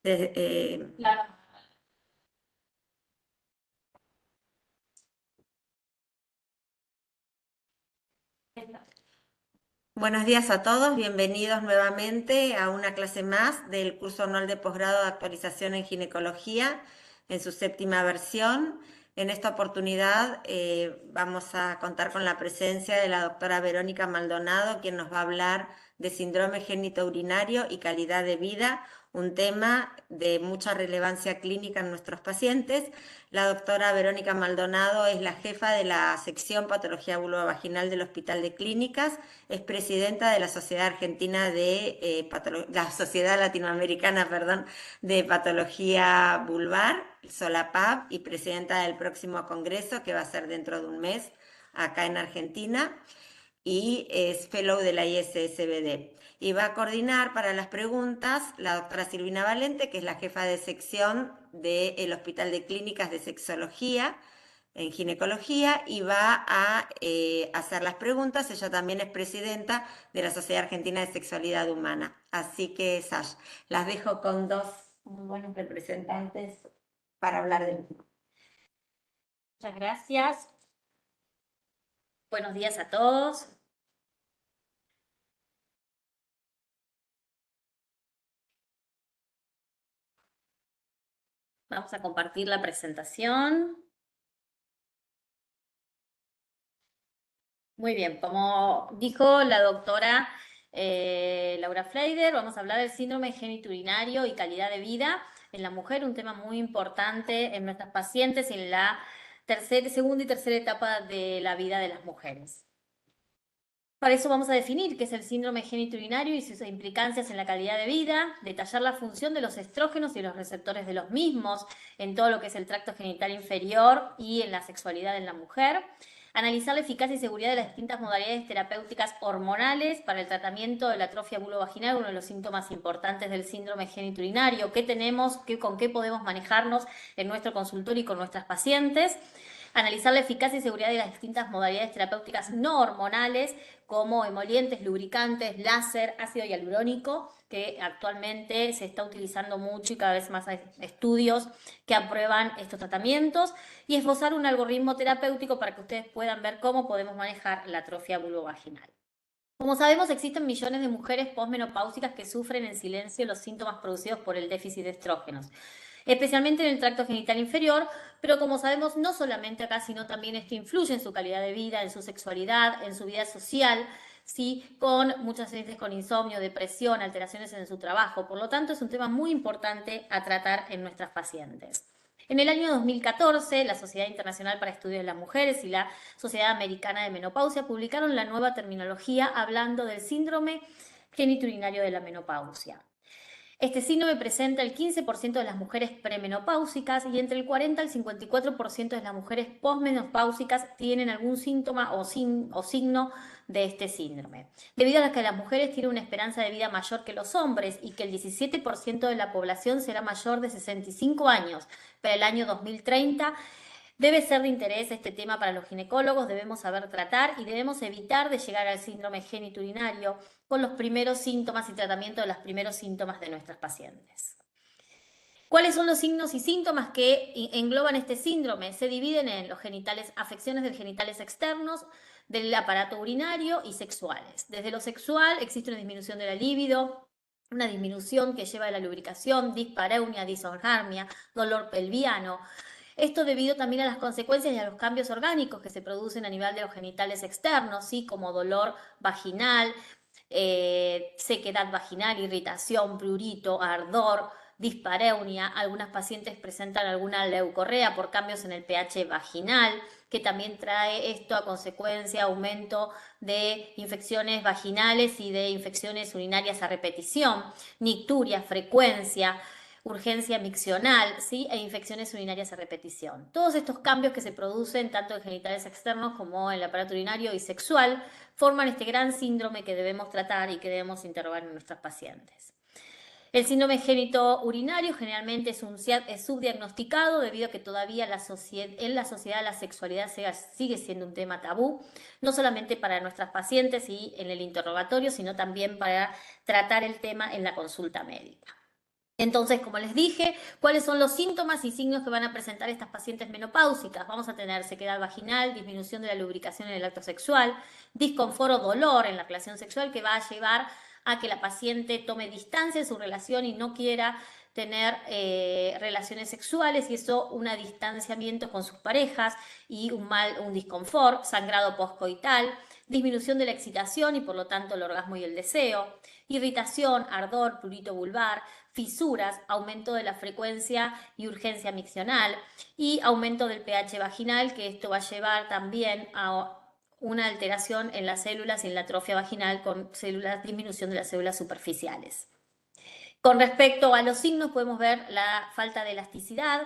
De- eh, Claro. Buenos días a todos, bienvenidos nuevamente a una clase más del curso anual de posgrado de actualización en ginecología en su séptima versión. En esta oportunidad vamos a contar con la presencia de la doctora Verónica Maldonado, quien nos va a hablar de síndrome genitourinario y calidad de vida, un tema de mucha relevancia clínica en nuestros pacientes. La doctora Verónica Maldonado es la jefa de la sección Patología Vulvovaginal del Hospital de Clínicas, es presidenta de la Sociedad Argentina de la Sociedad Latinoamericana, perdón, de Patología Vulvar, SOLAPAV, y presidenta del próximo congreso que va a ser dentro de un mes acá en Argentina, y es fellow de la ISSBD. Y va a coordinar para las preguntas la doctora Silvina Valente, que es la jefa de sección del Hospital de Clínicas de Sexología en ginecología, y va a hacer las preguntas. Ella también es presidenta de la Sociedad Argentina de Sexualidad Humana. Así que, Sash, las dejo con dos muy buenos representantes para hablar del tema. Muchas gracias. Buenos días a todos. Vamos a compartir la presentación. Muy bien, como dijo la doctora Laura Fleider, vamos a hablar del síndrome genitourinario y calidad de vida en la mujer, un tema muy importante en nuestras pacientes y en la segunda y tercera etapa de la vida de las mujeres. Para eso vamos a definir qué es el síndrome genitourinario y sus implicancias en la calidad de vida, detallar la función de los estrógenos y los receptores de los mismos en todo lo que es el tracto genital inferior y en la sexualidad en la mujer, analizar la eficacia y seguridad de las distintas modalidades terapéuticas hormonales para el tratamiento de la atrofia vulvovaginal, uno de los síntomas importantes del síndrome genitourinario, qué tenemos, con qué podemos manejarnos en nuestro consultorio y con nuestras pacientes, analizar la eficacia y seguridad de las distintas modalidades terapéuticas no hormonales como emolientes, lubricantes, láser, ácido hialurónico, que actualmente se está utilizando mucho y cada vez más hay estudios que aprueban estos tratamientos, y esbozar un algoritmo terapéutico para que ustedes puedan ver cómo podemos manejar la atrofia vulvovaginal. Como sabemos, existen millones de mujeres posmenopáusicas que sufren en silencio los síntomas producidos por el déficit de estrógenos, especialmente en el tracto genital inferior, pero como sabemos, no solamente acá, sino también esto influye en su calidad de vida, en su sexualidad, en su vida social, ¿sí? Con muchas veces con insomnio, depresión, alteraciones en su trabajo. Por lo tanto, es un tema muy importante a tratar en nuestras pacientes. En el año 2014, la Sociedad Internacional para Estudios de las Mujeres y la Sociedad Americana de Menopausia publicaron la nueva terminología hablando del síndrome genitourinario de la menopausia. Este síndrome presenta el 15% de las mujeres premenopáusicas y entre el 40 y el 54% de las mujeres posmenopáusicas tienen algún síntoma o signo de este síndrome. Debido a que las mujeres tienen una esperanza de vida mayor que los hombres y que el 17% de la población será mayor de 65 años para el año 2030, debe ser de interés este tema para los ginecólogos, debemos saber tratar y debemos evitar de llegar al síndrome genitourinario con los primeros síntomas y tratamiento de los primeros síntomas de nuestras pacientes. ¿Cuáles son los signos y síntomas que engloban este síndrome? Se dividen en los genitales, afecciones de genitales externos, del aparato urinario y sexuales. Desde lo sexual existe una disminución de la libido, una disminución que lleva a la lubricación, dispareunia, disorgasmia, dolor pelviano. Esto debido también a las consecuencias y a los cambios orgánicos que se producen a nivel de los genitales externos, ¿sí? Como dolor vaginal, sequedad vaginal, irritación, prurito, ardor, dispareunia. Algunas pacientes presentan alguna leucorrea por cambios en el pH vaginal, que también trae esto a consecuencia aumento de infecciones vaginales y de infecciones urinarias a repetición, nicturia, frecuencia, urgencia miccional, ¿sí? E infecciones urinarias a repetición. Todos estos cambios que se producen tanto en genitales externos como en el aparato urinario y sexual forman este gran síndrome que debemos tratar y que debemos interrogar en nuestras pacientes. El síndrome genitourinario generalmente es subdiagnosticado debido a que todavía en la sociedad la sexualidad sigue siendo un tema tabú, no solamente para nuestras pacientes y en el interrogatorio, sino también para tratar el tema en la consulta médica. Entonces, como les dije, ¿cuáles son los síntomas y signos que van a presentar estas pacientes menopáusicas? Vamos a tener sequedad vaginal, disminución de la lubricación en el acto sexual, disconfort o dolor en la relación sexual que va a llevar a que la paciente tome distancia en su relación y no quiera tener relaciones sexuales, y eso un distanciamiento con sus parejas y un disconfort, sangrado postcoital, disminución de la excitación y por lo tanto el orgasmo y el deseo, irritación, ardor, prurito vulvar, fisuras, aumento de la frecuencia y urgencia miccional y aumento del pH vaginal, que esto va a llevar también a una alteración en las células y en la atrofia vaginal con disminución de las células superficiales. Con respecto a los signos podemos ver la falta de elasticidad,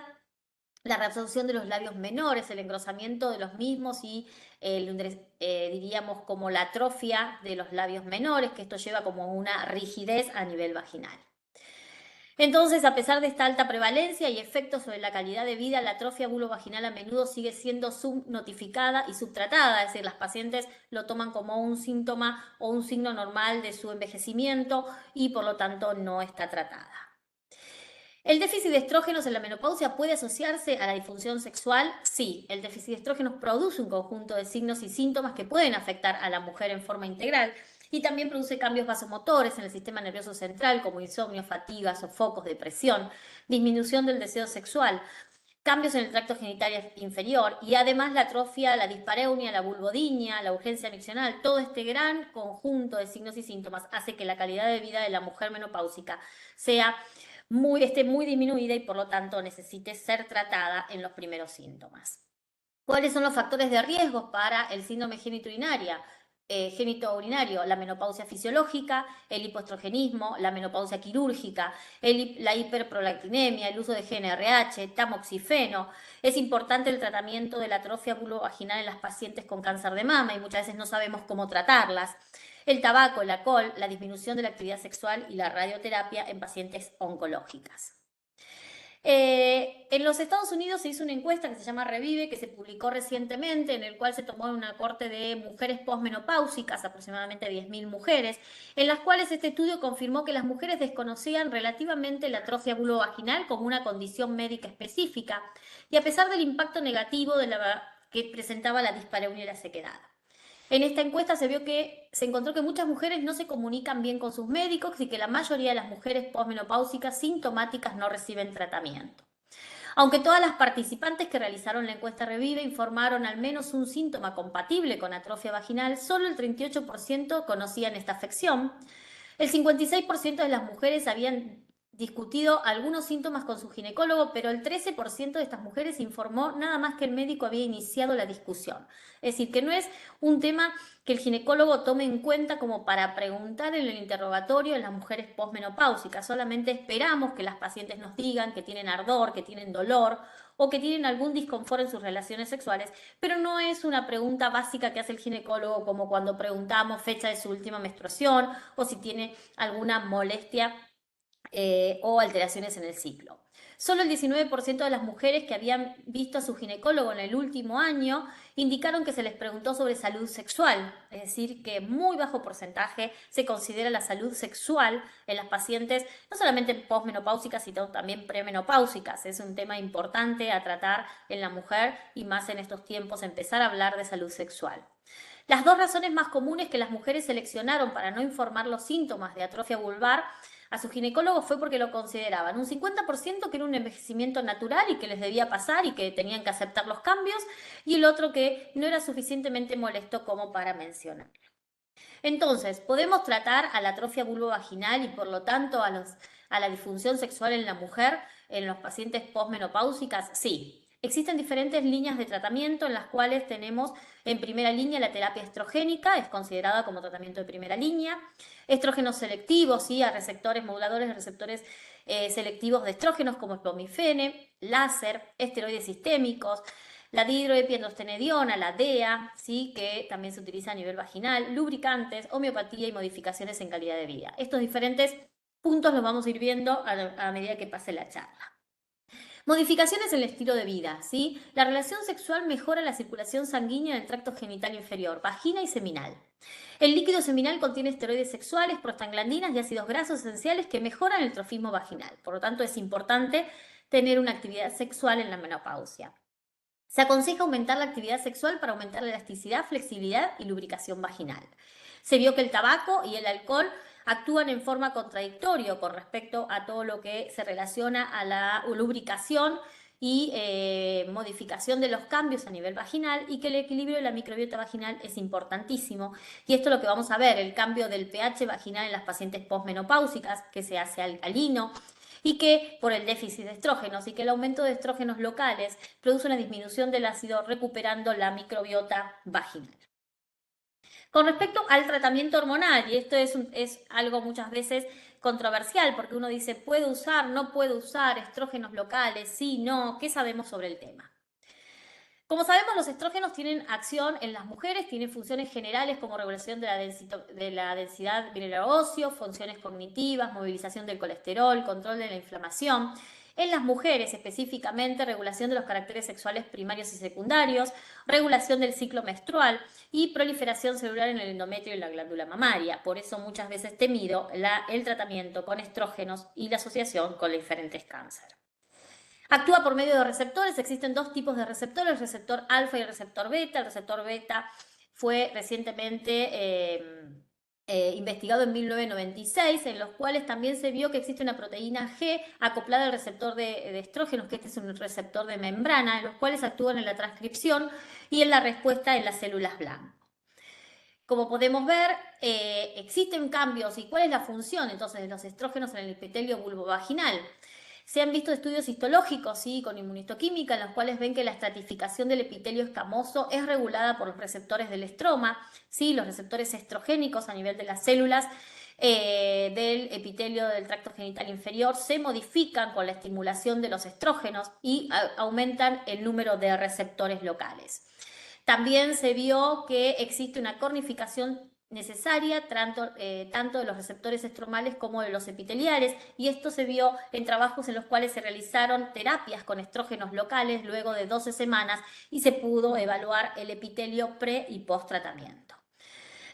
la reabsorción de los labios menores, el engrosamiento de los mismos y diríamos como la atrofia de los labios menores, que esto lleva como una rigidez a nivel vaginal. Entonces, a pesar de esta alta prevalencia y efectos sobre la calidad de vida, la atrofia vulvovaginal a menudo sigue siendo subnotificada y subtratada, es decir, las pacientes lo toman como un síntoma o un signo normal de su envejecimiento y por lo tanto no está tratada. ¿El déficit de estrógenos en la menopausia puede asociarse a la disfunción sexual? Sí, el déficit de estrógenos produce un conjunto de signos y síntomas que pueden afectar a la mujer en forma integral y también produce cambios vasomotores en el sistema nervioso central como insomnio, fatiga, sofocos, depresión, disminución del deseo sexual, cambios en el tracto genital inferior y además la atrofia, la dispareunia, la vulvodinia, la urgencia miccional. Todo este gran conjunto de signos y síntomas hace que la calidad de vida de la mujer menopáusica esté muy disminuida y por lo tanto necesite ser tratada en los primeros síntomas. ¿Cuáles son los factores de riesgo para el síndrome genitourinario? La menopausia fisiológica, el hipoestrogenismo, la menopausia quirúrgica, la hiperprolactinemia, el uso de GnRH, tamoxifeno. Es importante el tratamiento de la atrofia vulvovaginal en las pacientes con cáncer de mama y muchas veces no sabemos cómo tratarlas. El tabaco, el alcohol, la disminución de la actividad sexual y la radioterapia en pacientes oncológicas. En los Estados Unidos se hizo una encuesta que se llama Revive, que se publicó recientemente, en el cual se tomó una corte de mujeres posmenopáusicas, aproximadamente 10.000 mujeres, en las cuales este estudio confirmó que las mujeres desconocían relativamente la atrofia vulvovaginal como una condición médica específica, y a pesar del impacto negativo que presentaba la dispareunia y la sequedad. En esta encuesta se encontró que muchas mujeres no se comunican bien con sus médicos y que la mayoría de las mujeres posmenopáusicas sintomáticas no reciben tratamiento. Aunque todas las participantes que realizaron la encuesta Revive informaron al menos un síntoma compatible con atrofia vaginal, solo el 38% conocían esta afección. El 56% de las mujeres habían discutido algunos síntomas con su ginecólogo, pero el 13% de estas mujeres informó nada más que el médico había iniciado la discusión. Es decir, que no es un tema que el ginecólogo tome en cuenta como para preguntar en el interrogatorio en las mujeres posmenopáusicas. Solamente esperamos que las pacientes nos digan que tienen ardor, que tienen dolor o que tienen algún disconfort en sus relaciones sexuales, pero no es una pregunta básica que hace el ginecólogo como cuando preguntamos fecha de su última menstruación o si tiene alguna molestia o alteraciones en el ciclo. Solo el 19% de las mujeres que habían visto a su ginecólogo en el último año indicaron que se les preguntó sobre salud sexual, es decir, que muy bajo porcentaje se considera la salud sexual en las pacientes, no solamente posmenopáusicas, sino también premenopáusicas. Es un tema importante a tratar en la mujer y más en estos tiempos empezar a hablar de salud sexual. Las dos razones más comunes que las mujeres seleccionaron para no informar los síntomas de atrofia vulvar a su ginecólogo fue porque lo consideraban un 50% que era un envejecimiento natural y que les debía pasar y que tenían que aceptar los cambios, y el otro que no era suficientemente molesto como para mencionar. Entonces, ¿podemos tratar a la atrofia vulvovaginal y por lo tanto a la disfunción sexual en la mujer en los pacientes posmenopáusicas? Sí. Existen diferentes líneas de tratamiento en las cuales tenemos en primera línea la terapia estrogénica, es considerada como tratamiento de primera línea. Estrógenos selectivos, ¿sí? A receptores moduladores de receptores selectivos de estrógenos como el clomifene, láser, esteroides sistémicos, la dihidroepiandrostenediona, la DEA, ¿sí? Que también se utiliza a nivel vaginal, lubricantes, homeopatía y modificaciones en calidad de vida. Estos diferentes puntos los vamos a ir viendo a medida que pase la charla. Modificaciones en el estilo de vida, ¿sí? La relación sexual mejora la circulación sanguínea en el tracto genital inferior, vagina y seminal. El líquido seminal contiene esteroides sexuales, prostaglandinas y ácidos grasos esenciales que mejoran el trofismo vaginal. Por lo tanto, es importante tener una actividad sexual en la menopausia. Se aconseja aumentar la actividad sexual para aumentar la elasticidad, flexibilidad y lubricación vaginal. Se vio que el tabaco y el alcohol actúan en forma contradictoria con respecto a todo lo que se relaciona a la lubricación y modificación de los cambios a nivel vaginal, y que el equilibrio de la microbiota vaginal es importantísimo. Y esto es lo que vamos a ver, el cambio del pH vaginal en las pacientes posmenopáusicas, que se hace alcalino, y que por el déficit de estrógenos, y que el aumento de estrógenos locales produce una disminución del ácido, recuperando la microbiota vaginal. Con respecto al tratamiento hormonal, y esto es algo muchas veces controversial, porque uno dice, ¿puedo usar, no puedo usar estrógenos locales? Sí, no, ¿qué sabemos sobre el tema? Como sabemos, los estrógenos tienen acción en las mujeres, tienen funciones generales como regulación de la densidad mineral óseo, funciones cognitivas, movilización del colesterol, control de la inflamación. En las mujeres, específicamente, regulación de los caracteres sexuales primarios y secundarios, regulación del ciclo menstrual y proliferación celular en el endometrio y la glándula mamaria. Por eso muchas veces temido el tratamiento con estrógenos y la asociación con diferentes cánceres. Actúa por medio de receptores. Existen dos tipos de receptores, el receptor alfa y el receptor beta. El receptor beta fue recientemente investigado en 1996, en los cuales también se vio que existe una proteína G acoplada al receptor de estrógenos, que este es un receptor de membrana, en los cuales actúan en la transcripción y en la respuesta en las células blanco. Como podemos ver, existen cambios. ¿Y cuál es la función entonces de los estrógenos en el epitelio vulvovaginal? Se han visto estudios histológicos, ¿sí?, con inmunistoquímica, en los cuales ven que la estratificación del epitelio escamoso es regulada por los receptores del estroma, ¿sí?, los receptores estrogénicos a nivel de las células del epitelio del tracto genital inferior se modifican con la estimulación de los estrógenos y aumentan el número de receptores locales. También se vio que existe una cornificación necesaria tanto de los receptores estromales como de los epiteliales, y esto se vio en trabajos en los cuales se realizaron terapias con estrógenos locales luego de 12 semanas y se pudo evaluar el epitelio pre y post tratamiento.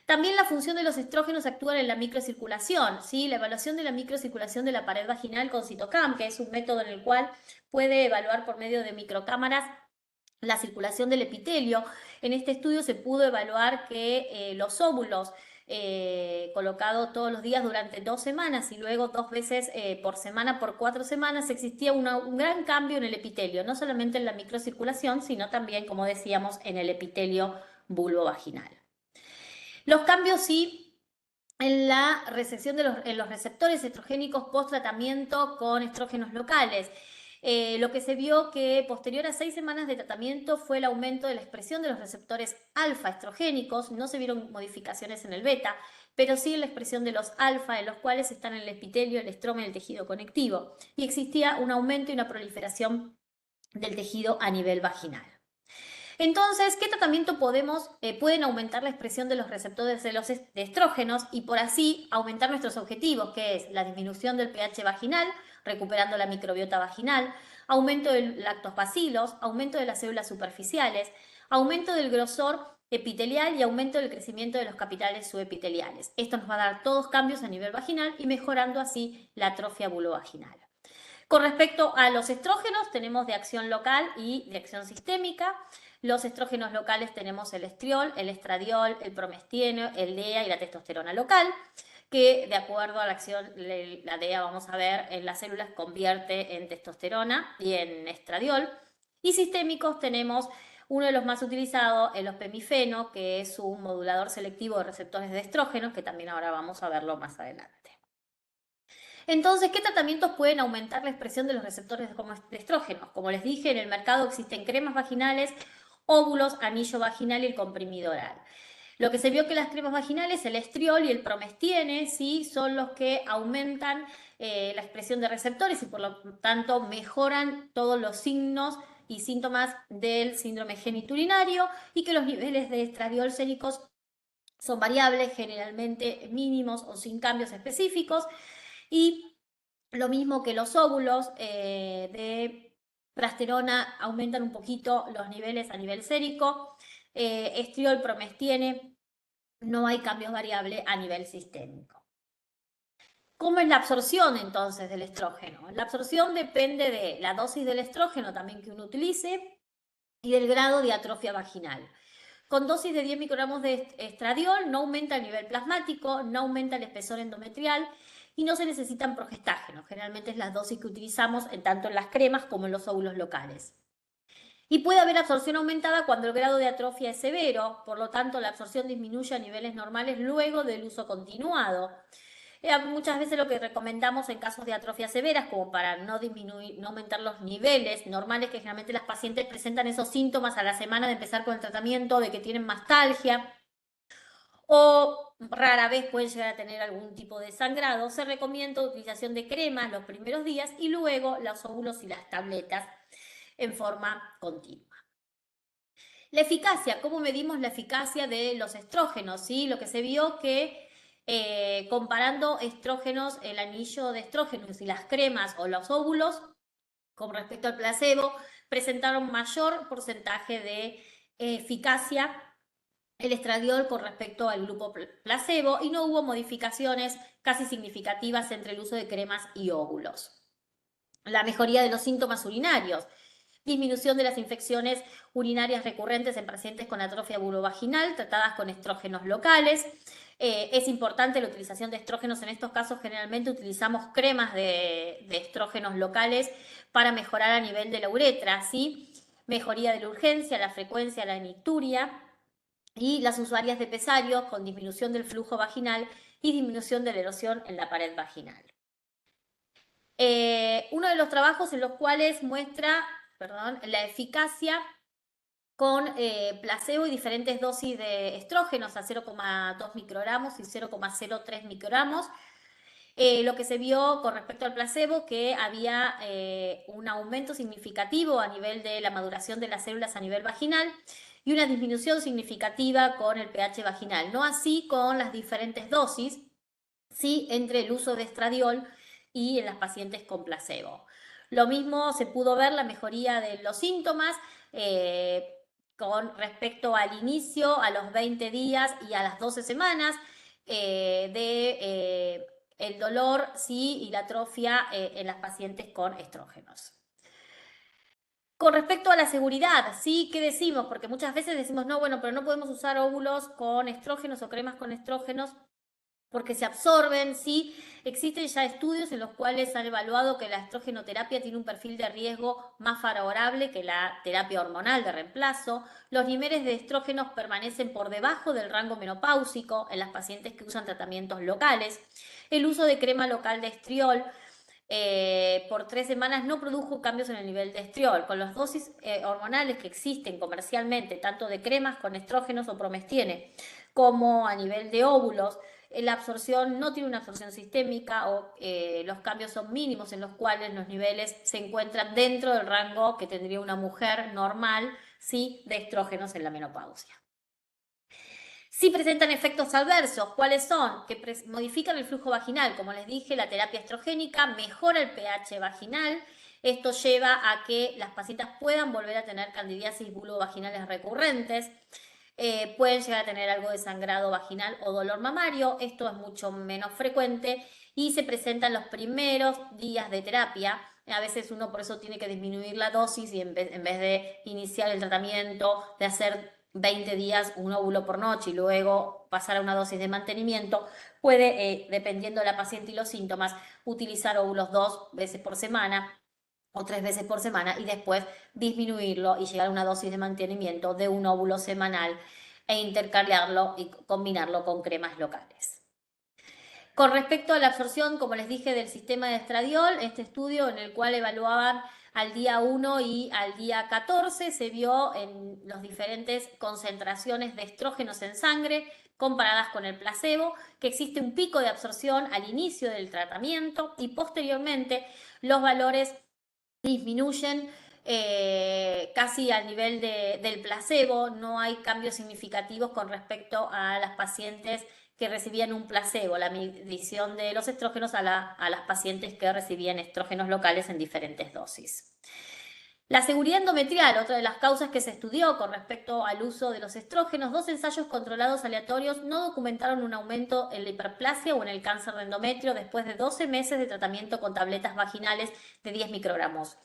También la función de los estrógenos actúa en la microcirculación, ¿sí? La evaluación de la microcirculación de la pared vaginal con Cytocam, que es un método en el cual puede evaluar por medio de microcámaras la circulación del epitelio. En este estudio se pudo evaluar que los óvulos colocados todos los días durante 2 semanas y luego 2 veces por semana por 4 semanas, existía un gran cambio en el epitelio, no solamente en la microcirculación, sino también, como decíamos, en el epitelio vulvovaginal. Los cambios sí en la recepción en los receptores estrogénicos post tratamiento con estrógenos locales. Lo que se vio que posterior a 6 semanas de tratamiento fue el aumento de la expresión de los receptores alfa estrogénicos. No se vieron modificaciones en el beta, pero sí en la expresión de los alfa, en los cuales están en el epitelio, el estroma y el tejido conectivo. Y existía un aumento y una proliferación del tejido a nivel vaginal. Entonces, ¿qué tratamiento pueden aumentar la expresión de los receptores de los estrógenos y por así aumentar nuestros objetivos, que es la disminución del pH vaginal, recuperando la microbiota vaginal, aumento del lactobacilos, aumento de las células superficiales, aumento del grosor epitelial y aumento del crecimiento de los capitales subepiteliales? Esto nos va a dar todos cambios a nivel vaginal y mejorando así la atrofia vulvovaginal. Con respecto a los estrógenos, tenemos de acción local y de acción sistémica. Los estrógenos locales tenemos el estriol, el estradiol, el promestieno, el DEA y la testosterona local, que de acuerdo a la acción, la DEA, vamos a ver, en las células convierte en testosterona y en estradiol. Y sistémicos tenemos uno de los más utilizados, el ospemifeno, que es un modulador selectivo de receptores de estrógenos, que también ahora vamos a verlo más adelante. Entonces, ¿qué tratamientos pueden aumentar la expresión de los receptores de estrógenos? Como les dije, en el mercado existen cremas vaginales, óvulos, anillo vaginal y el comprimido oral. Lo que se vio que las cremas vaginales, el estriol y el promestiene, ¿sí?, son los que aumentan la expresión de receptores y por lo tanto mejoran todos los signos y síntomas del síndrome genitourinario, y que los niveles de estradiol séricos son variables, generalmente mínimos o sin cambios específicos. Y lo mismo que los óvulos de progesterona aumentan un poquito los niveles a nivel sérico, estriol, promestiene, no hay cambios variables a nivel sistémico. ¿Cómo es la absorción entonces del estrógeno? La absorción depende de la dosis del estrógeno también que uno utilice y del grado de atrofia vaginal. Con dosis de 10 microgramos de estradiol no aumenta el nivel plasmático, no aumenta el espesor endometrial y no se necesitan progestágenos. Generalmente es la dosis que utilizamos tanto en las cremas como en los óvulos locales. Y puede haber absorción aumentada cuando el grado de atrofia es severo, por lo tanto la absorción disminuye a niveles normales luego del uso continuado. Muchas veces lo que recomendamos en casos de atrofias severas, como para no disminuir, no aumentar los niveles normales, que generalmente las pacientes presentan esos síntomas a la semana de empezar con el tratamiento, de que tienen mastalgia, o rara vez pueden llegar a tener algún tipo de sangrado, se recomienda utilización de cremas los primeros días y luego los óvulos y las tabletas en forma continua. La eficacia, ¿cómo medimos la eficacia de los estrógenos? ¿Sí? Lo que se vio que comparando estrógenos, el anillo de estrógenos y las cremas o los óvulos, con respecto al placebo, presentaron mayor porcentaje de eficacia el estradiol con respecto al grupo placebo y no hubo modificaciones casi significativas entre el uso de cremas y óvulos. La mejoría de los síntomas urinarios, disminución de las infecciones urinarias recurrentes en pacientes con atrofia vulvovaginal tratadas con estrógenos locales. Es importante la utilización de estrógenos. En estos casos generalmente utilizamos cremas de estrógenos locales para mejorar a nivel de la uretra, ¿sí? Mejoría de la urgencia, la frecuencia, la nicturia y las usuarias de pesarios con disminución del flujo vaginal y disminución de la erosión en la pared vaginal. Uno de los trabajos en los cuales muestra la eficacia con placebo y diferentes dosis de estrógenos a 0,2 microgramos y 0,03 microgramos. Lo que se vio con respecto al placebo, que había un aumento significativo a nivel de la maduración de las células a nivel vaginal y una disminución significativa con el pH vaginal. No así con las diferentes dosis, sí entre el uso de estradiol y en las pacientes con placebo. Lo mismo se pudo ver la mejoría de los síntomas con respecto al inicio, a los 20 días y a las 12 semanas el dolor, sí, y la atrofia en las pacientes con estrógenos. Con respecto a la seguridad, ¿sí? ¿Qué decimos? Porque muchas veces decimos, no, bueno, pero no podemos usar óvulos con estrógenos o cremas con estrógenos porque se absorben, ¿sí? Existen ya estudios en los cuales han evaluado que la estrogenoterapia tiene un perfil de riesgo más favorable que la terapia hormonal de reemplazo. Los niveles de estrógenos permanecen por debajo del rango menopáusico en las pacientes que usan tratamientos locales. El uso de crema local de estriol por 3 semanas no produjo cambios en el nivel de estriol. Con las dosis hormonales que existen comercialmente, tanto de cremas con estrógenos o promestiene, como a nivel de óvulos, la absorción no tiene una absorción sistémica o los cambios son mínimos en los cuales los niveles se encuentran dentro del rango que tendría una mujer normal, ¿sí? De estrógenos en la menopausia. Sí presentan efectos adversos. ¿Cuáles son? Que modifican el flujo vaginal. Como les dije, la terapia estrogénica mejora el pH vaginal. Esto lleva a que las pacientes puedan volver a tener candidiasis vulvovaginales recurrentes. Pueden llegar a tener algo de sangrado vaginal o dolor mamario. Esto es mucho menos frecuente y se presenta en los primeros días de terapia. A veces uno por eso tiene que disminuir la dosis y en vez de iniciar el tratamiento, de hacer 20 días un óvulo por noche y luego pasar a una dosis de mantenimiento, puede, dependiendo de la paciente y los síntomas, utilizar óvulos 2 veces por semana o 3 veces por semana y después disminuirlo y llegar a una dosis de mantenimiento de un óvulo semanal e intercambiarlo y combinarlo con cremas locales. Con respecto a la absorción, como les dije, del sistema de estradiol, este estudio en el cual evaluaban al día 1 y al día 14 se vio en las diferentes concentraciones de estrógenos en sangre comparadas con el placebo, que existe un pico de absorción al inicio del tratamiento y posteriormente los valores disminuyen casi al nivel del placebo. No hay cambios significativos con respecto a las pacientes que recibían un placebo, la medición de los estrógenos a las pacientes que recibían estrógenos locales en diferentes dosis. La seguridad endometrial, otra de las causas que se estudió con respecto al uso de los estrógenos, 2 ensayos controlados aleatorios no documentaron un aumento en la hiperplasia o en el cáncer de endometrio después de 12 meses de tratamiento con tabletas vaginales de 10 microgramos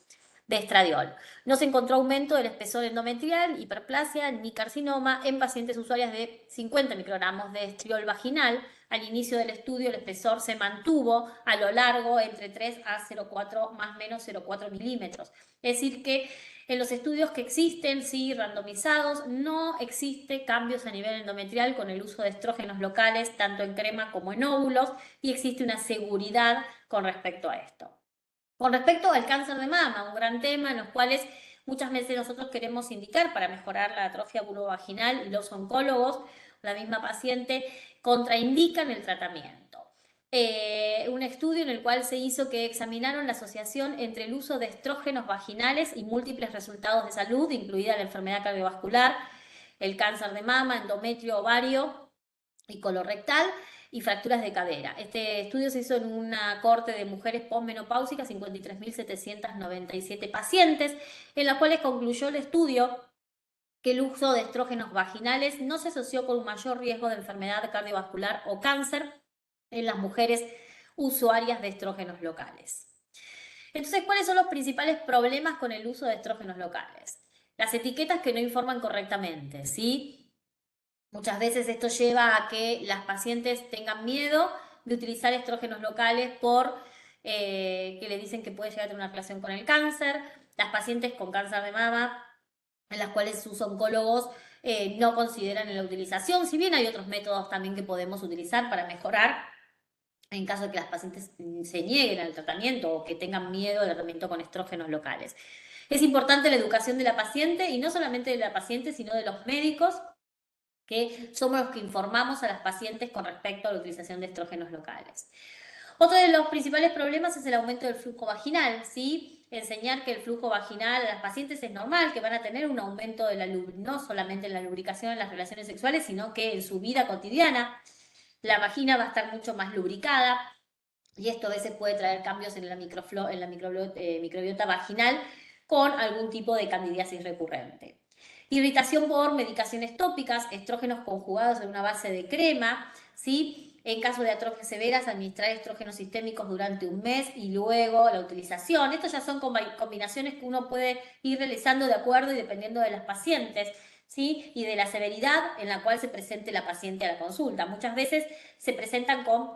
de estradiol. No se encontró aumento del espesor endometrial, hiperplasia ni carcinoma en pacientes usuarias de 50 microgramos de estriol vaginal. Al inicio del estudio el espesor se mantuvo a lo largo entre 3 a 0,4 más o menos 0,4 milímetros. Es decir que en los estudios que existen, sí, randomizados, no existe cambios a nivel endometrial con el uso de estrógenos locales, tanto en crema como en óvulos, y existe una seguridad con respecto a esto. Con respecto al cáncer de mama, un gran tema en los cuales muchas veces nosotros queremos indicar para mejorar la atrofia vulvovaginal y los oncólogos, la misma paciente, contraindican el tratamiento. Un estudio en el cual se hizo que examinaron la asociación entre el uso de estrógenos vaginales y múltiples resultados de salud, incluida la enfermedad cardiovascular, el cáncer de mama, endometrio, ovario y colorectal, y fracturas de cadera. Este estudio se hizo en una corte de mujeres posmenopáusicas, 53.797 pacientes, en las cuales concluyó el estudio que el uso de estrógenos vaginales no se asoció con un mayor riesgo de enfermedad cardiovascular o cáncer en las mujeres usuarias de estrógenos locales. Entonces, ¿cuáles son los principales problemas con el uso de estrógenos locales? Las etiquetas que no informan correctamente, ¿sí? Muchas veces esto lleva a que las pacientes tengan miedo de utilizar estrógenos locales por que le dicen que puede llegar a tener una relación con el cáncer. Las pacientes con cáncer de mama, en las cuales sus oncólogos no consideran en la utilización, si bien hay otros métodos también que podemos utilizar para mejorar en caso de que las pacientes se nieguen al tratamiento o que tengan miedo al tratamiento con estrógenos locales. Es importante la educación de la paciente, y no solamente de la paciente, sino de los médicos, que somos los que informamos a las pacientes con respecto a la utilización de estrógenos locales. Otro de los principales problemas es el aumento del flujo vaginal, ¿sí? Enseñar que el flujo vaginal a las pacientes es normal, que van a tener un aumento de no solamente en la lubricación en las relaciones sexuales, sino que en su vida cotidiana la vagina va a estar mucho más lubricada, y esto a veces puede traer cambios en la microbiota vaginal con algún tipo de candidiasis recurrente. Irritación por medicaciones tópicas, estrógenos conjugados en una base de crema, ¿sí? En caso de atrofias severas, administrar estrógenos sistémicos durante un mes y luego la utilización. Estos ya son combinaciones que uno puede ir realizando de acuerdo y dependiendo de las pacientes, ¿sí? Y de la severidad en la cual se presente la paciente a la consulta. Muchas veces se presentan con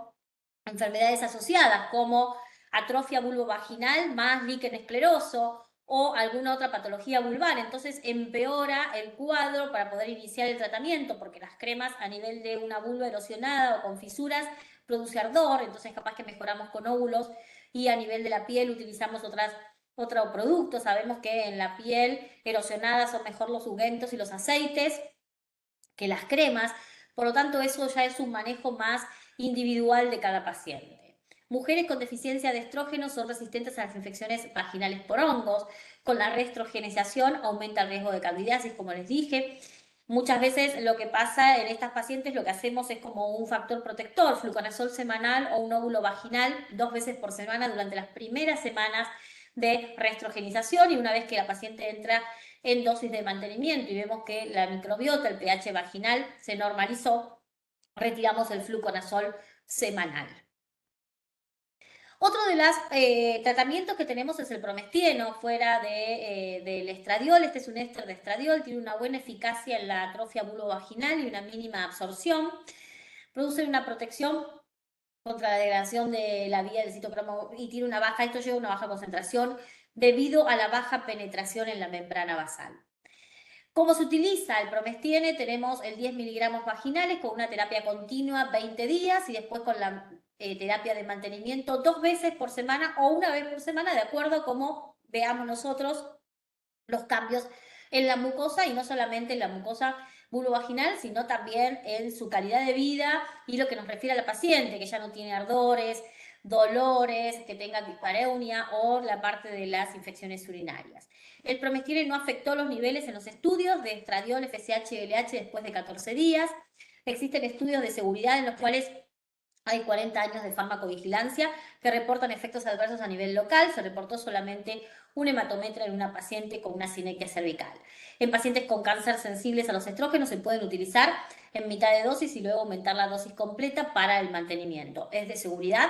enfermedades asociadas como atrofia vulvovaginal más líquen escleroso o alguna otra patología vulvar. Entonces empeora el cuadro para poder iniciar el tratamiento, porque las cremas a nivel de una vulva erosionada o con fisuras produce ardor, entonces capaz que mejoramos con óvulos, y a nivel de la piel utilizamos otro producto. Sabemos que en la piel erosionada son mejor los ungüentos y los aceites que las cremas, por lo tanto eso ya es un manejo más individual de cada paciente. Mujeres con deficiencia de estrógenos son resistentes a las infecciones vaginales por hongos. Con la reestrogenización aumenta el riesgo de candidiasis, como les dije. Muchas veces lo que pasa en estas pacientes, lo que hacemos es como un factor protector, fluconazol semanal o un óvulo vaginal 2 veces por semana durante las primeras semanas de reestrogenización, y una vez que la paciente entra en dosis de mantenimiento y vemos que la microbiota, el pH vaginal se normalizó, retiramos el fluconazol semanal. Otro de los tratamientos que tenemos es el promestieno, fuera del estradiol. Este es un éster de estradiol, tiene una buena eficacia en la atrofia vulvovaginal y una mínima absorción. Produce una protección contra la degradación de la vía del citocromo y tiene esto lleva una baja concentración debido a la baja penetración en la membrana basal. ¿Cómo se utiliza el promestiene? Tenemos el 10 miligramos vaginales con una terapia continua 20 días y después con la terapia de mantenimiento 2 veces por semana o 1 vez por semana, de acuerdo a cómo veamos nosotros los cambios en la mucosa, y no solamente en la mucosa vulvovaginal, sino también en su calidad de vida y lo que nos refiere a la paciente, que ya no tiene ardores, dolores, que tenga dispareunia o la parte de las infecciones urinarias. El promestiene no afectó los niveles en los estudios de estradiol, FSH y LH después de 14 días. Existen estudios de seguridad en los cuales Hay 40 años de farmacovigilancia que reportan efectos adversos a nivel local. Se reportó solamente un hematometra en una paciente con una sinequia cervical. En pacientes con cáncer sensibles a los estrógenos se pueden utilizar en mitad de dosis y luego aumentar la dosis completa para el mantenimiento. Es de seguridad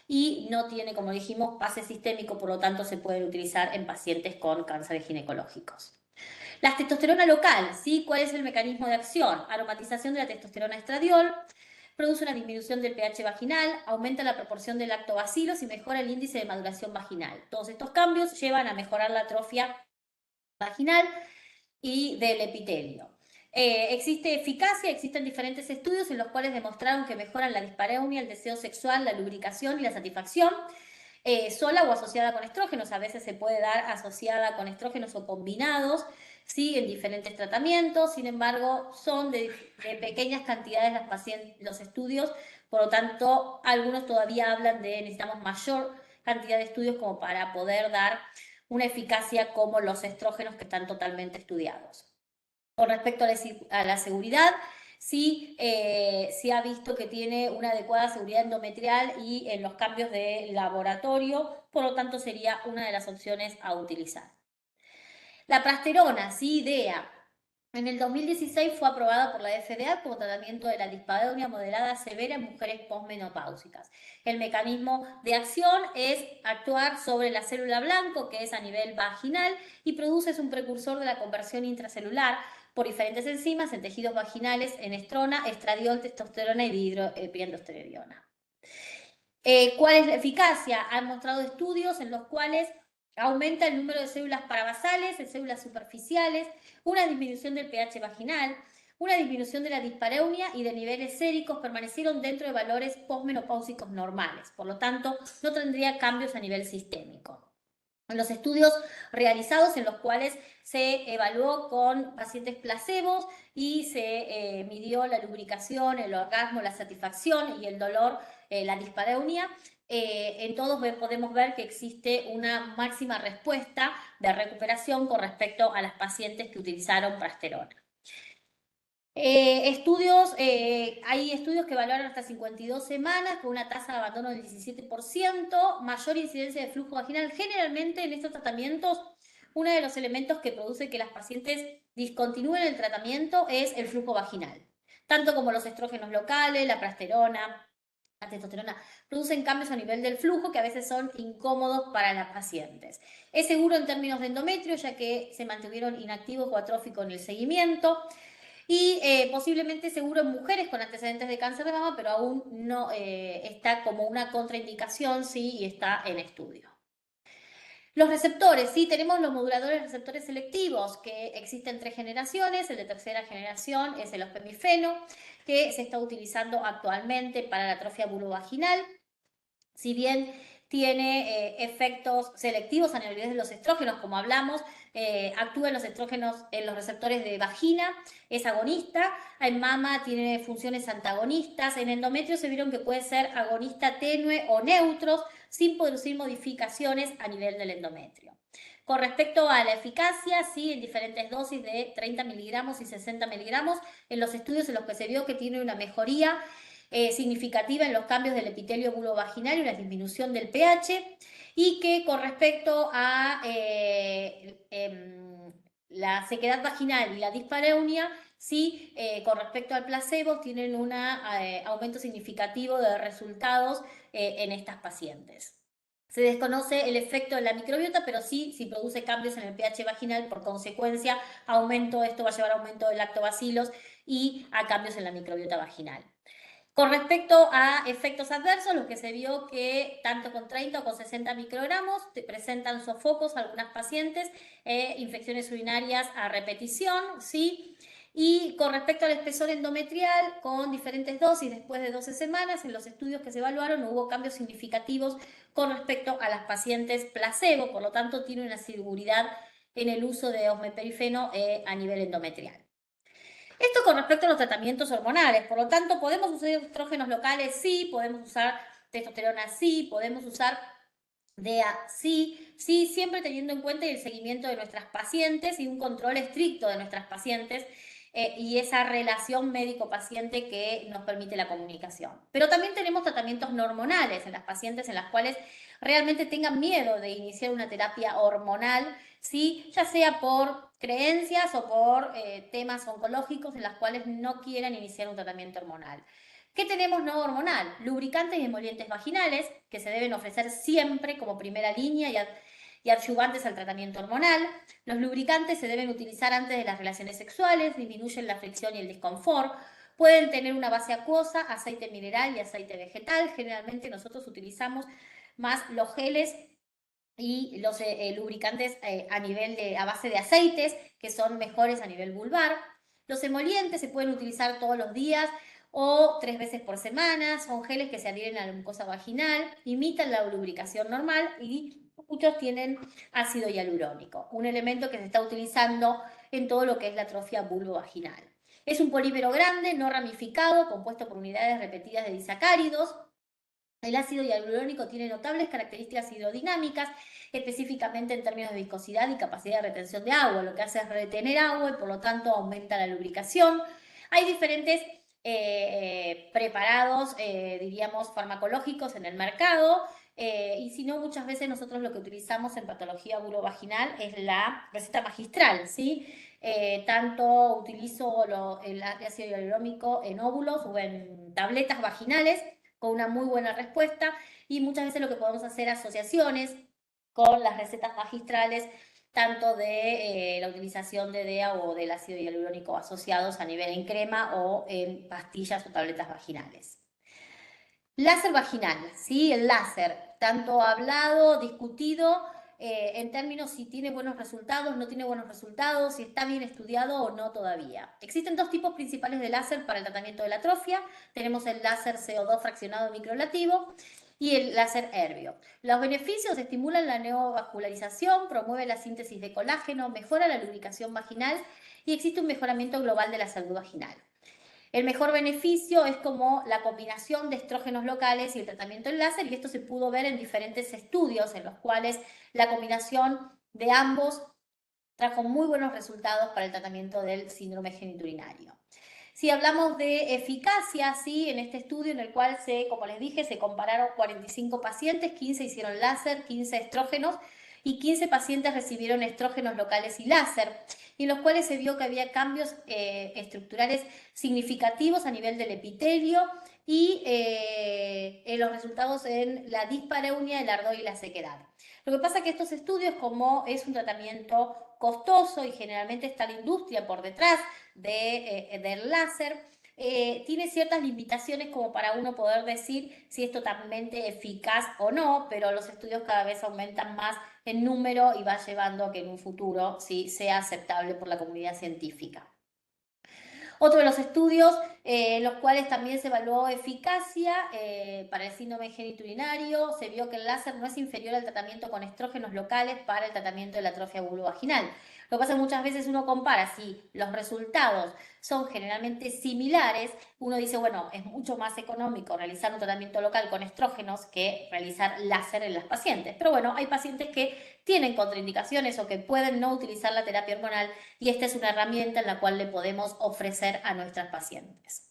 y no tiene, como dijimos, pase sistémico, por lo tanto se pueden utilizar en pacientes con cánceres ginecológicos. La testosterona local, ¿sí? ¿Cuál es el mecanismo de acción? Aromatización de la testosterona estradiol, produce una disminución del pH vaginal, aumenta la proporción de lactobacilos y mejora el índice de maduración vaginal. Todos estos cambios llevan a mejorar la atrofia vaginal y del epitelio. Existe eficacia, existen diferentes estudios en los cuales demostraron que mejoran la dispareunia, el deseo sexual, la lubricación y la satisfacción, sola o asociada con estrógenos. A veces se puede dar asociada con estrógenos o combinados, ¿sí? En diferentes tratamientos. Sin embargo, son de pequeñas cantidades los estudios, por lo tanto, algunos todavía hablan de necesitamos mayor cantidad de estudios como para poder dar una eficacia como los estrógenos que están totalmente estudiados. Con respecto a la seguridad, sí se ha visto que tiene una adecuada seguridad endometrial y en los cambios de laboratorio, por lo tanto sería una de las opciones a utilizar. La prasterona, sí, DEA. En el 2016 fue aprobada por la FDA como tratamiento de la dispareunia moderada severa en mujeres posmenopáusicas. El mecanismo de acción es actuar sobre la célula blanco, que es a nivel vaginal, y produce un precursor de la conversión intracelular por diferentes enzimas en tejidos vaginales en estrona, estradiol, testosterona y dihidroepiandrosterona. ¿Cuál es la eficacia? Han mostrado estudios en los cuales aumenta el número de células parabasales, de células superficiales, una disminución del pH vaginal, una disminución de la dispareunia y de niveles séricos permanecieron dentro de valores posmenopáusicos normales. Por lo tanto, no tendría cambios a nivel sistémico. En los estudios realizados en los cuales se evaluó con pacientes placebos y se midió la lubricación, el orgasmo, la satisfacción y el dolor, la dispareunia, en todos podemos ver que existe una máxima respuesta de recuperación con respecto a las pacientes que utilizaron prasterona. Hay estudios que evaluaron hasta 52 semanas con una tasa de abandono del 17%, mayor incidencia de flujo vaginal. Generalmente en estos tratamientos, uno de los elementos que produce que las pacientes discontinúen el tratamiento es el flujo vaginal. Tanto como los estrógenos locales, la prasterona, la testosterona, producen cambios a nivel del flujo que a veces son incómodos para las pacientes. Es seguro en términos de endometrio, ya que se mantuvieron inactivos o atróficos en el seguimiento. Y posiblemente seguro en mujeres con antecedentes de cáncer de mama, pero aún no está como una contraindicación, sí, y está en estudio. Los receptores, sí, tenemos los moduladores receptores selectivos, que existen 3 generaciones. El de tercera generación es el ospemifeno, que se está utilizando actualmente para la atrofia vulvovaginal. Si bien tiene efectos selectivos a nivel de los estrógenos, como hablamos, actúa en los estrógenos, en los receptores de vagina, es agonista. En mama tiene funciones antagonistas. En endometrio se vieron que puede ser agonista tenue o neutros, sin producir modificaciones a nivel del endometrio. Con respecto a la eficacia, sí, en diferentes dosis de 30 miligramos y 60 miligramos, en los estudios en los que se vio que tiene una mejoría significativa en los cambios del epitelio vulvovaginal y una disminución del pH, y que con respecto a la sequedad vaginal y la dispareunia, sí, con respecto al placebo, tienen un aumento significativo de resultados en estas pacientes. Se desconoce el efecto de la microbiota, pero sí, si produce cambios en el pH vaginal, por consecuencia, esto va a llevar a aumento de lactobacilos y a cambios en la microbiota vaginal. Con respecto a efectos adversos, lo que se vio que tanto con 30 o con 60 microgramos presentan sofocos algunas pacientes, infecciones urinarias a repetición, ¿sí? Y con respecto al espesor endometrial, con diferentes dosis después de 12 semanas, en los estudios que se evaluaron no hubo cambios significativos con respecto a las pacientes placebo, por lo tanto tiene una seguridad en el uso de osmeperifeno a nivel endometrial. Esto con respecto a los tratamientos hormonales. Por lo tanto, ¿podemos usar estrógenos locales? Sí. ¿Podemos usar testosterona? Sí. ¿Podemos usar DEA? Sí. Sí, siempre teniendo en cuenta el seguimiento de nuestras pacientes y un control estricto de nuestras pacientes y esa relación médico-paciente que nos permite la comunicación. Pero también tenemos tratamientos no hormonales en las pacientes en las cuales realmente tengan miedo de iniciar una terapia hormonal, ¿sí? Ya sea por creencias o por temas oncológicos en las cuales no quieran iniciar un tratamiento hormonal. ¿Qué tenemos no hormonal? Lubricantes y emolientes vaginales, que se deben ofrecer siempre como primera línea y adyuvantes al tratamiento hormonal. Los lubricantes se deben utilizar antes de las relaciones sexuales, disminuyen la fricción y el desconfort. Pueden tener una base acuosa, aceite mineral y aceite vegetal. Generalmente nosotros utilizamos más los geles y los lubricantes a base de aceites, que son mejores a nivel vulvar. Los emolientes se pueden utilizar todos los días o 3 veces por semana. Son geles que se adhieren a la mucosa vaginal, imitan la lubricación normal y muchos tienen ácido hialurónico, un elemento que se está utilizando en todo lo que es la atrofia vulvovaginal. Es un polímero grande, no ramificado, compuesto por unidades repetidas de disacáridos. El ácido hialurónico tiene notables características hidrodinámicas, específicamente en términos de viscosidad y capacidad de retención de agua, lo que hace es retener agua y por lo tanto aumenta la lubricación. Hay diferentes preparados, diríamos, farmacológicos en el mercado, y si no, muchas veces nosotros lo que utilizamos en patología vulvovaginal es la receta magistral, ¿sí? Tanto utilizo el ácido hialurónico en óvulos o en tabletas vaginales, con una muy buena respuesta, y muchas veces lo que podemos hacer asociaciones con las recetas magistrales, tanto de la utilización de DEA o del ácido hialurónico asociados a nivel en crema o en pastillas o tabletas vaginales. Láser vaginal, ¿sí? El láser, tanto hablado, discutido, en términos si tiene buenos resultados, no tiene buenos resultados, si está bien estudiado o no todavía. Existen 2 tipos principales de láser para el tratamiento de la atrofia. Tenemos el láser CO2 fraccionado microlativo y el láser Herbio. Los beneficios: estimulan la neovascularización, promueve la síntesis de colágeno, mejora la lubricación vaginal y existe un mejoramiento global de la salud vaginal. El mejor beneficio es como la combinación de estrógenos locales y el tratamiento en láser, y esto se pudo ver en diferentes estudios en los cuales la combinación de ambos trajo muy buenos resultados para el tratamiento del síndrome genitourinario. Si hablamos de eficacia, ¿sí? En este estudio en el cual como les dije, se compararon 45 pacientes, 15 hicieron láser, 15 estrógenos y 15 pacientes recibieron estrógenos locales y láser, y en los cuales se vio que había cambios estructurales significativos a nivel del epitelio y en los resultados en la dispareunia, el ardor y la sequedad. Lo que pasa es que estos estudios, como es un tratamiento costoso y generalmente está la industria por detrás del láser, tiene ciertas limitaciones como para uno poder decir si es totalmente eficaz o no, pero los estudios cada vez aumentan más en número y va llevando a que en un futuro sí sea aceptable por la comunidad científica. Otro de los estudios en los cuales también se evaluó eficacia para el síndrome genitourinario, se vio que el láser no es inferior al tratamiento con estrógenos locales para el tratamiento de la atrofia vulvovaginal. Lo que pasa es que muchas veces uno compara, si los resultados son generalmente similares, uno dice, bueno, es mucho más económico realizar un tratamiento local con estrógenos que realizar láser en las pacientes. Pero bueno, hay pacientes que tienen contraindicaciones o que pueden no utilizar la terapia hormonal, y esta es una herramienta en la cual le podemos ofrecer a nuestras pacientes.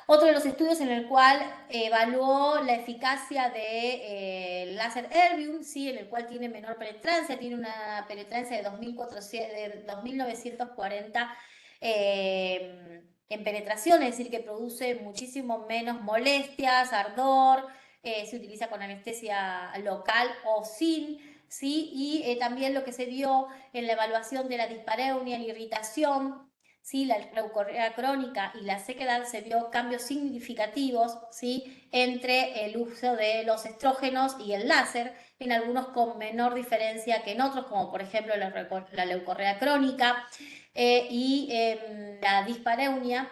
Otro de los estudios en el cual evaluó la eficacia de láser Erbium, ¿sí? En el cual tiene menor penetrancia, tiene una penetrancia de 2.940 en penetración, es decir, que produce muchísimo menos molestias, ardor, se utiliza con anestesia local o sin, ¿sí? Y también lo que se vio en la evaluación de la dispareunia, la irritación, ¿sí? La leucorrea crónica y la sequedad, se vio cambios significativos, ¿sí? Entre el uso de los estrógenos y el láser, en algunos con menor diferencia que en otros, como por ejemplo la leucorrea crónica y la dispareunia,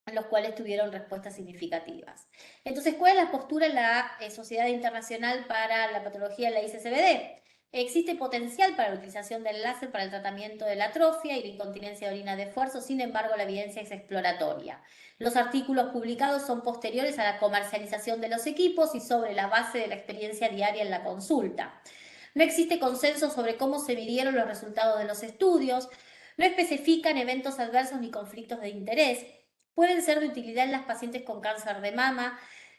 en los cuales tuvieron respuestas significativas. Entonces, ¿cuál es la postura en la Sociedad Internacional para la Patología de la ICCBD? Existe potencial para la utilización del láser para el tratamiento de la atrofia y la incontinencia de orina de esfuerzo, sin embargo, la evidencia es exploratoria. Los artículos publicados son posteriores a la comercialización de los equipos y sobre la base de la experiencia diaria en la consulta. No existe consenso sobre cómo se midieron los resultados de los estudios. No especifican eventos adversos ni conflictos de interés. Pueden ser de utilidad en las pacientes con cáncer de mama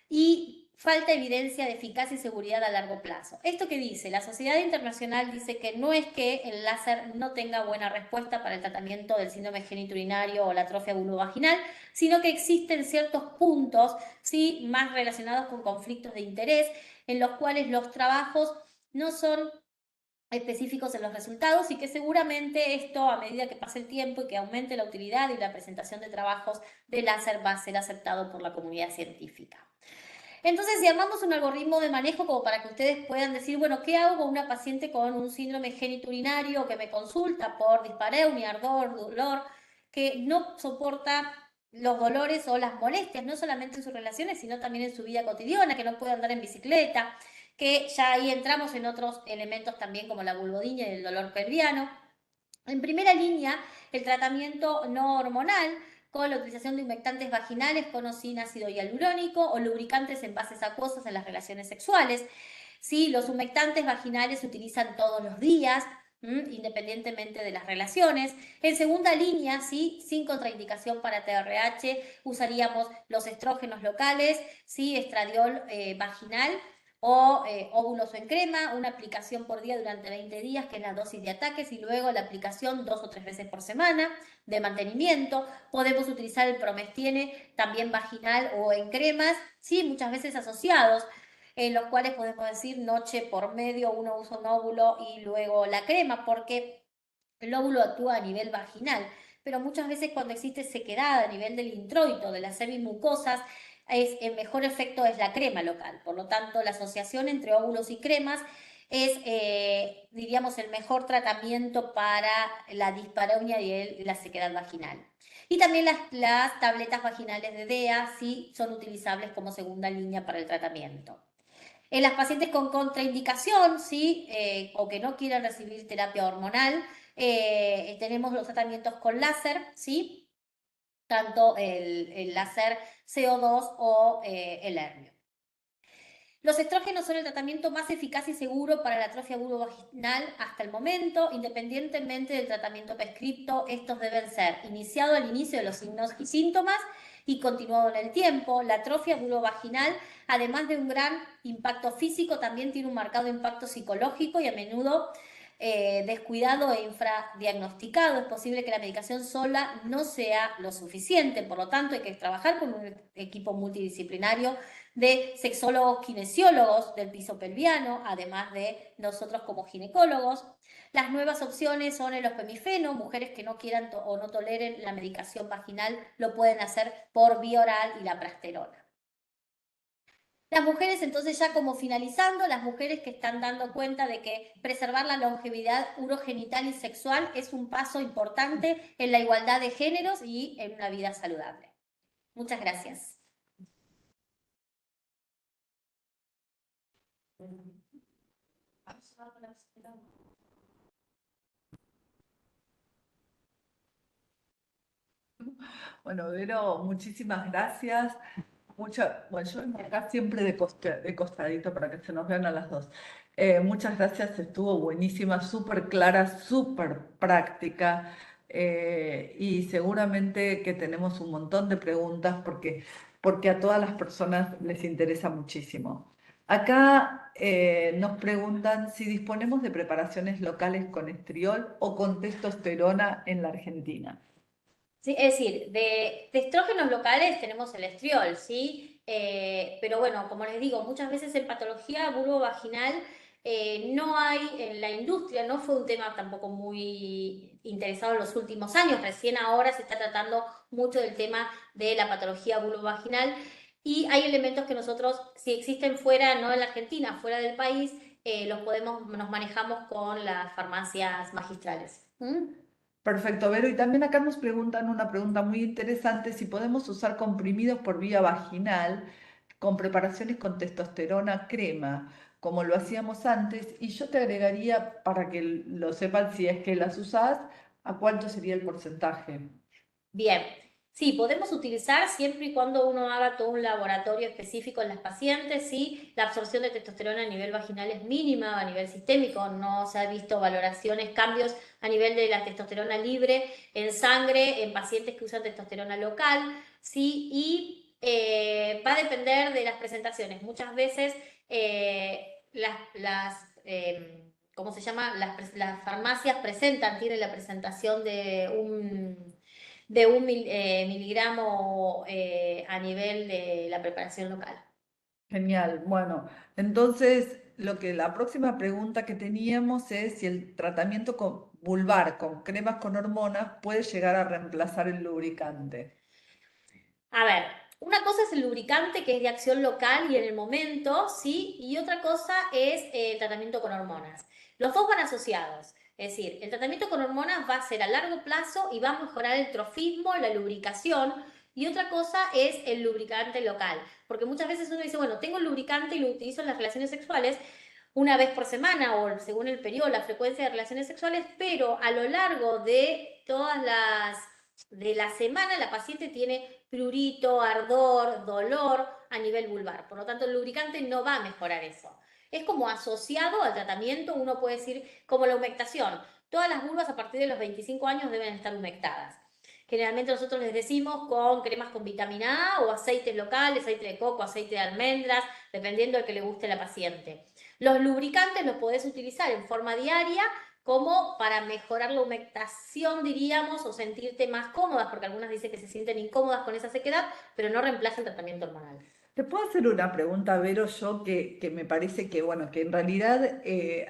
y falta evidencia de eficacia y seguridad a largo plazo. ¿Esto qué dice? La Sociedad Internacional dice que no es que el láser no tenga buena respuesta para el tratamiento del síndrome genitourinario o la atrofia vulvovaginal, sino que existen ciertos puntos, ¿sí?, más relacionados con conflictos de interés, en los cuales los trabajos no son específicos en los resultados y que seguramente esto, a medida que pase el tiempo y que aumente la utilidad y la presentación de trabajos de láser, va a ser aceptado por la comunidad científica. Entonces, si armamos un algoritmo de manejo como para que ustedes puedan decir, bueno, ¿qué hago con una paciente con un síndrome genitourinario que me consulta por dispareunia, ardor, dolor, que no soporta los dolores o las molestias, no solamente en sus relaciones, sino también en su vida cotidiana, que no puede andar en bicicleta, que ya ahí entramos en otros elementos también como la vulvodinia y el dolor pelviano? En primera línea, el tratamiento no hormonal con la utilización de humectantes vaginales con o sin ácido hialurónico o lubricantes en bases acuosas en las relaciones sexuales. Sí, los humectantes vaginales se utilizan todos los días, independientemente de las relaciones. En segunda línea, ¿sí?, sin contraindicación para TRH, usaríamos los estrógenos locales, ¿sí?, estradiol vaginal o óvulos en crema, una aplicación por día durante 20 días, que es la dosis de ataques, y luego la aplicación 2 o 3 veces por semana de mantenimiento. Podemos utilizar el promestiene también vaginal o en cremas, sí, muchas veces asociados, en los cuales podemos decir noche por medio, uno usa un óvulo y luego la crema, porque el óvulo actúa a nivel vaginal, pero muchas veces cuando existe sequedad a nivel del introito, de las semimucosas, el mejor efecto es la crema local. Por lo tanto, la asociación entre óvulos y cremas es, diríamos, el mejor tratamiento para la dispareunia y la sequedad vaginal. Y también las tabletas vaginales de DEA sí son utilizables como segunda línea para el tratamiento. En las pacientes con contraindicación, ¿sí?, o que no quieran recibir terapia hormonal, tenemos los tratamientos con láser, ¿sí?, tanto el láser CO2 o el hernio. Los estrógenos son el tratamiento más eficaz y seguro para la atrofia vulvovaginal hasta el momento. Independientemente del tratamiento prescripto, estos deben ser iniciado al inicio de los signos y síntomas y continuado en el tiempo. La atrofia vulvovaginal, además de un gran impacto físico, también tiene un marcado impacto psicológico y a menudo descuidado e infradiagnosticado. Es posible que la medicación sola no sea lo suficiente, por lo tanto hay que trabajar con un equipo multidisciplinario de sexólogos kinesiólogos del piso pelviano, además de nosotros como ginecólogos. Las nuevas opciones son el ospemifeno. Mujeres que no quieran o no toleren la medicación vaginal lo pueden hacer por vía oral y la prasterona. Las mujeres, entonces, ya como finalizando, las mujeres que están dando cuenta de que preservar la longevidad urogenital y sexual es un paso importante en la igualdad de géneros y en una vida saludable. Muchas gracias. Bueno, Vero, muchísimas gracias. Bueno, yo vengo acá siempre de costadito para que se nos vean a las dos. Muchas gracias, estuvo buenísima, súper clara, súper práctica, y seguramente que tenemos un montón de preguntas porque a todas las personas les interesa muchísimo. Acá nos preguntan si disponemos de preparaciones locales con estriol o con testosterona en la Argentina. Sí, es decir, de estrógenos locales tenemos el estriol, ¿sí? Pero bueno, como les digo, muchas veces en patología vulvovaginal no hay, en la industria no fue un tema tampoco muy interesado en los últimos años, recién ahora se está tratando mucho del tema de la patología vulvovaginal y hay elementos que nosotros, si existen fuera, no en la Argentina, fuera del país, nos manejamos con las farmacias magistrales. Perfecto, Vero. Y también acá nos preguntan una pregunta muy interesante, si podemos usar comprimidos por vía vaginal con preparaciones con testosterona crema, como lo hacíamos antes. Y yo te agregaría, para que lo sepan si es que las usás, ¿a cuánto sería el porcentaje? Bien, Sí, podemos utilizar siempre y cuando uno haga todo un laboratorio específico en las pacientes, sí, la absorción de testosterona a nivel vaginal es mínima, a nivel sistémico, no se ha visto valoraciones, cambios a nivel de la testosterona libre en sangre en pacientes que usan testosterona local, sí, y va a depender de las presentaciones. Muchas veces ¿cómo se llama? Las farmacias tienen la presentación de un miligramo a nivel de la preparación local. Genial. Bueno, entonces la próxima pregunta que teníamos es si el tratamiento vulvar con cremas con hormonas puede llegar a reemplazar el lubricante. A ver, una cosa es el lubricante que es de acción local y en el momento, ¿sí? Y otra cosa es el tratamiento con hormonas. Los dos van asociados. Es decir, el tratamiento con hormonas va a ser a largo plazo y va a mejorar el trofismo, la lubricación. Y otra cosa es el lubricante local. Porque muchas veces uno dice, bueno, tengo el lubricante y lo utilizo en las relaciones sexuales una vez por semana o según el periodo, la frecuencia de relaciones sexuales, pero a lo largo de todas de la semana la paciente tiene prurito, ardor, dolor a nivel vulvar. Por lo tanto, el lubricante no va a mejorar eso. Es como asociado al tratamiento, uno puede decir, como la humectación. Todas las vulvas a partir de los 25 años deben estar humectadas. Generalmente nosotros les decimos con cremas con vitamina A o aceites locales, aceite de coco, aceite de almendras, dependiendo del que le guste a la paciente. Los lubricantes los podés utilizar en forma diaria como para mejorar la humectación, diríamos, o sentirte más cómodas, porque algunas dicen que se sienten incómodas con esa sequedad, pero no reemplaza el tratamiento hormonal. Te puedo hacer una pregunta, Vero, yo que me parece que, bueno, que en realidad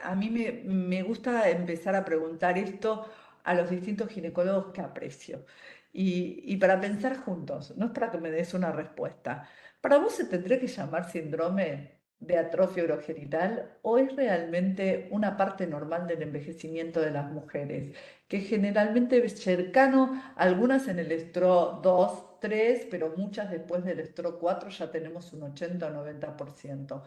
a mí me gusta empezar a preguntar esto a los distintos ginecólogos que aprecio. Y para pensar juntos, no es para que me des una respuesta. ¿Para vos se tendría que llamar síndrome de atrofia urogenital o es realmente una parte normal del envejecimiento de las mujeres? Que generalmente es cercano, algunas en el estro 2 3 pero muchas después del estro 4 ya tenemos un 80 o 90%.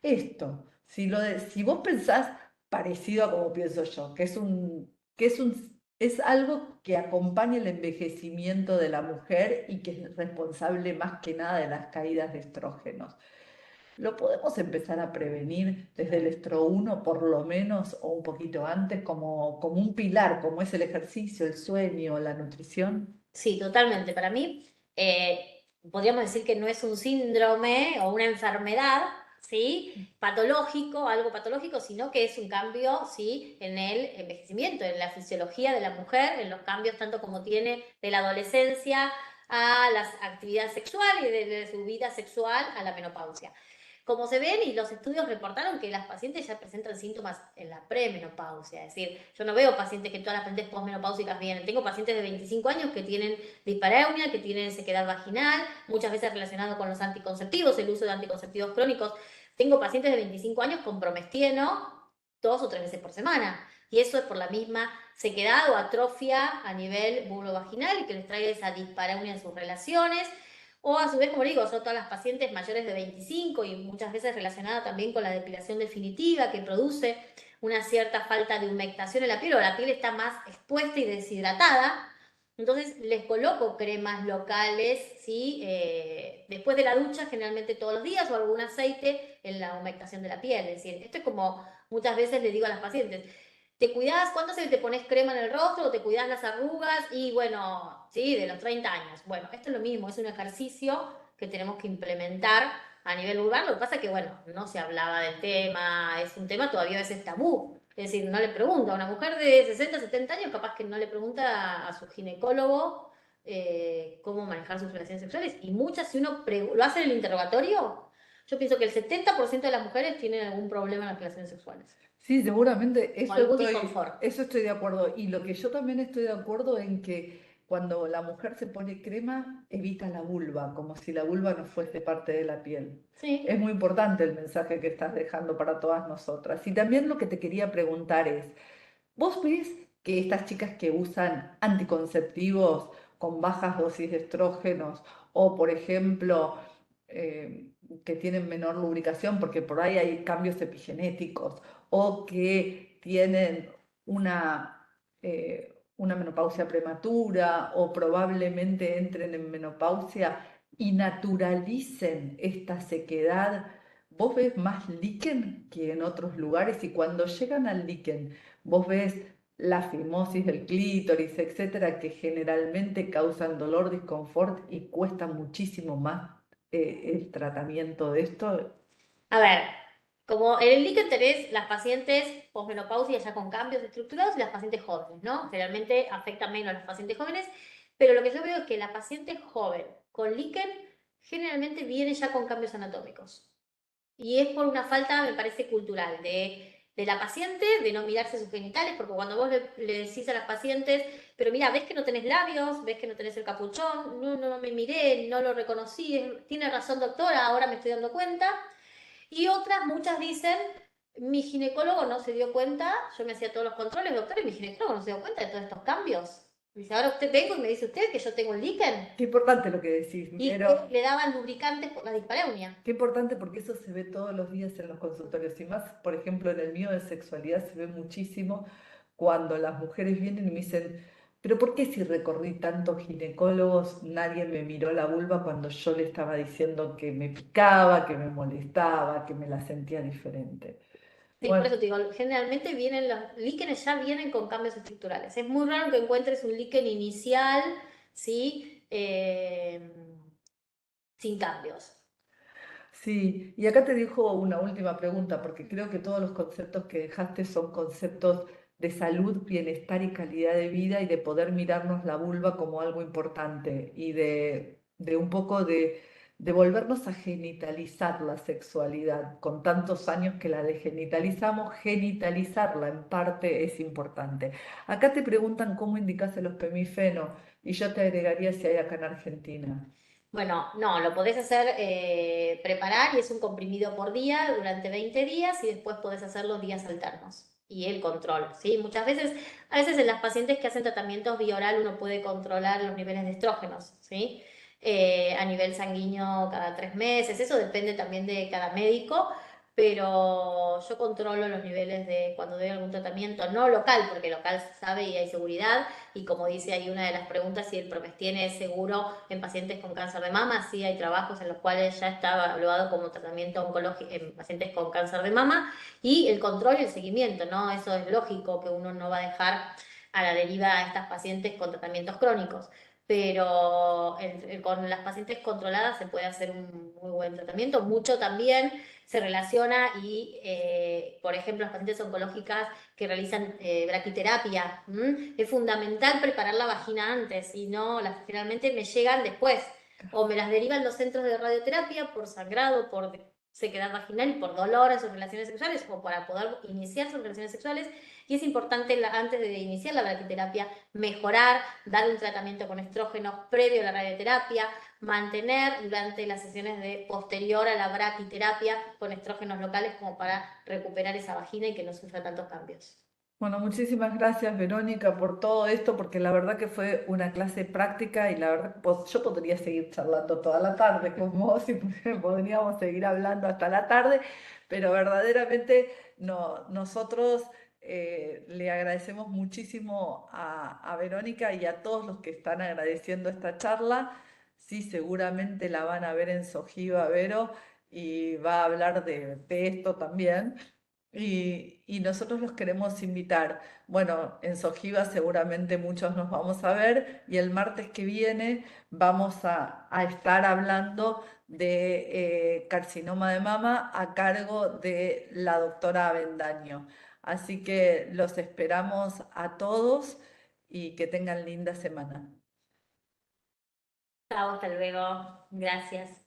Esto, si vos pensás parecido a como pienso yo, es algo que acompaña el envejecimiento de la mujer y que es responsable más que nada de las caídas de estrógenos. ¿Lo podemos empezar a prevenir desde el estro 1 por lo menos o un poquito antes como un pilar, como es el ejercicio, el sueño, la nutrición? Sí, totalmente. Para mí, podríamos decir que no es un síndrome o una enfermedad, ¿sí? Patológico, algo patológico, sino que es un cambio, ¿sí? En el envejecimiento, en la fisiología de la mujer, en los cambios tanto como tiene de la adolescencia a la actividad sexual y de su vida sexual a la menopausia. Como se ven, y los estudios reportaron que las pacientes ya presentan síntomas en la premenopausia. Es decir, yo no veo pacientes que todas las pacientes posmenopáusicas vienen. Tengo pacientes de 25 años que tienen dispareunia, que tienen sequedad vaginal, muchas veces relacionado con los anticonceptivos, el uso de anticonceptivos crónicos. Tengo pacientes de 25 años con promestieno 2 o 3 veces por semana. Y eso es por la misma sequedad o atrofia a nivel vulvovaginal y que les trae esa dispareunia en sus relaciones. O a su vez, como digo, son todas las pacientes mayores de 25 y muchas veces relacionada también con la depilación definitiva que produce una cierta falta de humectación en la piel o la piel está más expuesta y deshidratada. Entonces les coloco cremas locales, ¿sí? Después de la ducha, generalmente todos los días, o algún aceite en la humectación de la piel. Es decir, esto es como muchas veces le digo a las pacientes, ¿te cuidás? ¿Cuántas veces te pones crema en el rostro o te cuidás las arrugas? Y bueno, sí, de los 30 años. Bueno, esto es lo mismo, es un ejercicio que tenemos que implementar a nivel vulvar. Lo que pasa es que, bueno, no se hablaba del tema, es un tema todavía a veces tabú. Es decir, no le pregunta a una mujer de 60, 70 años, capaz que no le pregunta a su ginecólogo cómo manejar sus relaciones sexuales. Y muchas, si uno lo hace en el interrogatorio, yo pienso que el 70% de las mujeres tienen algún problema en las relaciones sexuales. Sí, seguramente O algún disconfort. eso estoy de acuerdo. Y lo que yo también estoy de acuerdo en que cuando la mujer se pone crema, evita la vulva, como si la vulva no fuese parte de la piel. Es Sí. muy importante el mensaje que estás dejando para todas nosotras. Y también lo que te quería preguntar es, ¿vos ves que estas chicas que usan anticonceptivos con bajas dosis de estrógenos o, por ejemplo, que tienen menor lubricación porque por ahí hay cambios epigenéticos o que tienen una, una menopausia prematura o probablemente entren en menopausia y naturalicen esta sequedad. Vos ves más líquen que en otros lugares y cuando llegan al líquen, vos ves la fimosis del clítoris, etcétera, que generalmente causan dolor, disconfort y cuesta muchísimo más el tratamiento de esto. A ver, como en el líquen tenés las pacientes posmenopausia ya con cambios estructurados y las pacientes jóvenes, ¿no? Generalmente afecta menos a las pacientes jóvenes, pero lo que yo veo es que la paciente joven con líquen generalmente viene ya con cambios anatómicos. Y es por una falta, me parece, cultural de la paciente, de no mirarse sus genitales, porque cuando vos le decís a las pacientes, pero mira, ves que no tenés labios, ves que no tenés el capuchón, no me miré, no lo reconocí, tiene razón doctora, ahora me estoy dando cuenta. Y otras, muchas dicen, mi ginecólogo no se dio cuenta, yo me hacía todos los controles, doctor, y mi ginecólogo no se dio cuenta de todos estos cambios. Dice, ahora usted vengo y me dice usted que yo tengo un líquen. Qué importante lo que decís, Y pero le daban lubricantes por la dispareunia. qué importante porque eso se ve todos los días en los consultorios y más, por ejemplo, en el mío de sexualidad se ve muchísimo cuando las mujeres vienen y me dicen, pero ¿por qué si recorrí tantos ginecólogos nadie me miró la vulva cuando yo le estaba diciendo que me picaba, que me molestaba, que me la sentía diferente? Sí, por Bueno, eso te digo, generalmente vienen los líquenes ya vienen con cambios estructurales. Es muy raro que encuentres un líquen inicial, ¿sí? Sin cambios. sí, y acá te dejo una última pregunta, porque creo que todos los conceptos que dejaste son conceptos de salud, bienestar y calidad de vida y de poder mirarnos la vulva como algo importante y de un poco de volvernos a genitalizar la sexualidad. Con tantos años que la desgenitalizamos, genitalizarla en parte es importante. Acá te preguntan cómo indicas los pemifeno y yo te agregaría si hay acá en Argentina. Bueno, no, lo podés hacer, preparar y es un comprimido por día durante 20 días y después podés hacer los días alternos. Y el control, ¿sí? Muchas veces, a veces en las pacientes que hacen tratamientos vía oral uno puede controlar los niveles de estrógenos, ¿sí? A nivel sanguíneo cada 3 meses, eso depende también de cada médico, pero yo controlo los niveles de cuando doy algún tratamiento, no local, porque local se sabe y hay seguridad, y como dice ahí una de las preguntas, si el Promestin es seguro en pacientes con cáncer de mama, sí hay trabajos en los cuales ya está evaluado como tratamiento oncológico en pacientes con cáncer de mama, y el control y el seguimiento, ¿no? Eso es lógico que uno no va a dejar a la deriva a estas pacientes con tratamientos crónicos, pero con las pacientes controladas se puede hacer un muy buen tratamiento. Mucho también se relaciona y, por ejemplo, las pacientes oncológicas que realizan braquiterapia, es fundamental preparar la vagina antes y no, generalmente me llegan después o me las derivan los centros de radioterapia por sangrado, por sequedad vaginal y por dolor en sus relaciones sexuales o para poder iniciar sus relaciones sexuales. Y es importante antes de iniciar la braquiterapia mejorar, dar un tratamiento con estrógenos previo a la radioterapia, mantener durante las sesiones de posterior a la braquiterapia con estrógenos locales como para recuperar esa vagina y que no sufra tantos cambios. Bueno, muchísimas gracias Verónica por todo esto, porque la verdad que fue una clase práctica y la verdad pues, yo podría seguir charlando toda la tarde con vos y podríamos seguir hablando hasta la tarde, pero verdaderamente no, nosotros le agradecemos muchísimo a Verónica y a todos los que están agradeciendo esta charla. Sí, seguramente la van a ver en Sojiva, Vero, y va a hablar de esto también. Y nosotros los queremos invitar. Bueno, en Sojiva seguramente muchos nos vamos a ver y el martes que viene vamos a estar hablando de carcinoma de mama a cargo de la doctora Avendaño. Así que los esperamos a todos y que tengan linda semana. Chao, hasta luego. Gracias.